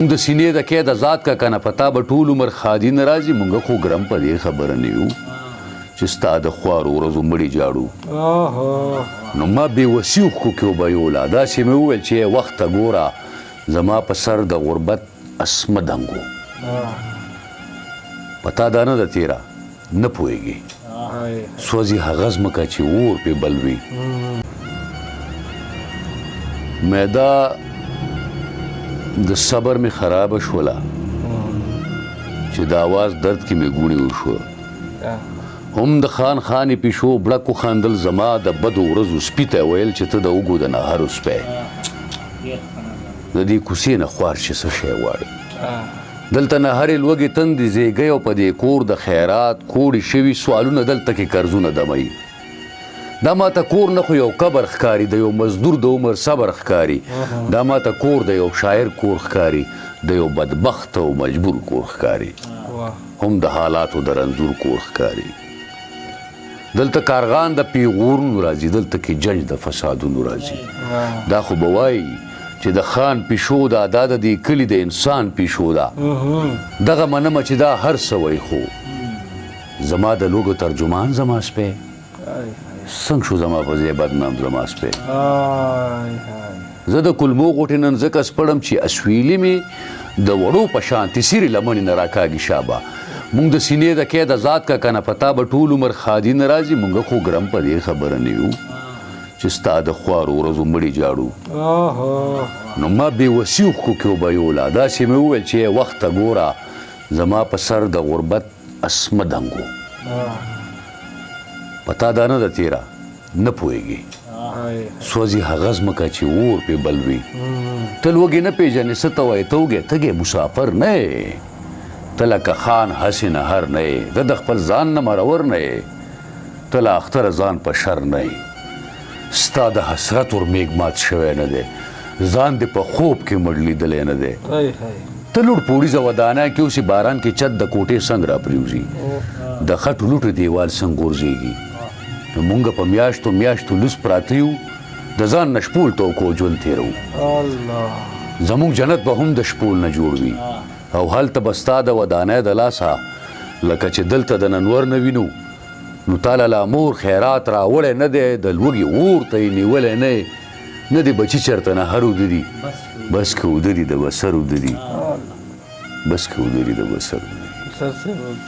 د سینې د کې د ذات کا کنه پتا به ټول عمر خادي نه راځي مونږ خو ګرم په دې خبره نه یو چې ستا د خوارو ورځو مړي جاړو نو ما بې وسي خو کې وبیوله داسې مې وویل چې وخته ګوره زما په سر د غربت اسمه دنګو پتا دا نه ده تیره نه پوهېږي سوځي هغه ځمکه چې اور پې بل وي معده د صبر می خراب شوله چې د आवाज درد کې می ګوڼې وشو هم د خان خانې پیشو بړکو خاندل زما د بدو ورځو سپي ته ویل چې ته د اوږو د نهارو سپی د دې کوڅې نه خوار چې څه شی غواړې دلته نه هرې لوږې تندې زیږی او په دې کور د خیرات کوړې شوي سوالونه دلته کې قرضونه دموي دا ماته کور نه خو یو قبر ښکاري د یو مزدور د عمر صبر ښکاري دا ماته کور د یو شاعر کور ښکاري د یو بدبخت او مجبور کور ښکاري هم د حالاتو د رنځور کور ښکاري دلته کارغان د پیغورونو راځي دلته کې جج د فسادونو راځي دا خو به وایي چې د خان پیشو دا د دې کلي د انسان پیشو ده دغه منمه چې دا هر څه وایي خو زما د لوږو ترجمان زما سپی څنګه شو زما په ځای بدنام زما سپی زه د کلمو غوټې نن ځکه سپړم چې اسویلي مې د وړو په شانتې سیرې لمنې نه راکاږي شابه مونږ د سینې د کې د ذات کا کنه پتا به ټول عمر خادي نه راځي مونږ خو ګرم په دې خبره نه یو چې ستا د خوارو ورځو مړي جاړو نو ما بې وسي خو کې وبیوله داسې مې وویل چې وخته ګوره زما په سر د غربت اسمه دنګو پتا دا نه ده تیره نه پوهېږي سوځي هغه ځمکه چې اور پې بل وي ته لوږې نه پېژنې څه ته وایې ته وږې تږې مسافر نه یې ته لکه خان هسې نهر نه یې ته د خپل ځان نه مرور نه یې ته له اختره ځان په شر نه یې ستا د حسرت ورمېږ مات شوی نه دی ځان دې په خوب کې مړ لیدلی نه دی ته لوړ پوړیزه ودانه کې اوسې باران کې چت د کوټې څنګه راپرېوځي د خټو لوټو دیوال څنګه غورځېږي نو مونږ په میاشتو میاشتو لوس پراته یو د ځان نه شپول توکو ژوند تېرو زموږ جنت به هم د شپول نه جوړ وي او هلته به ستا د ودانۍ د لاسه لکه چې دلته د ننور نه وینو نو تاله لا مور خیرات راوړی نه دی د لوږې اور ته یې نیولی نه دی بچي چېرته نهر ودري بس که ودري د بسر ودري بس که ودري د بسر ودري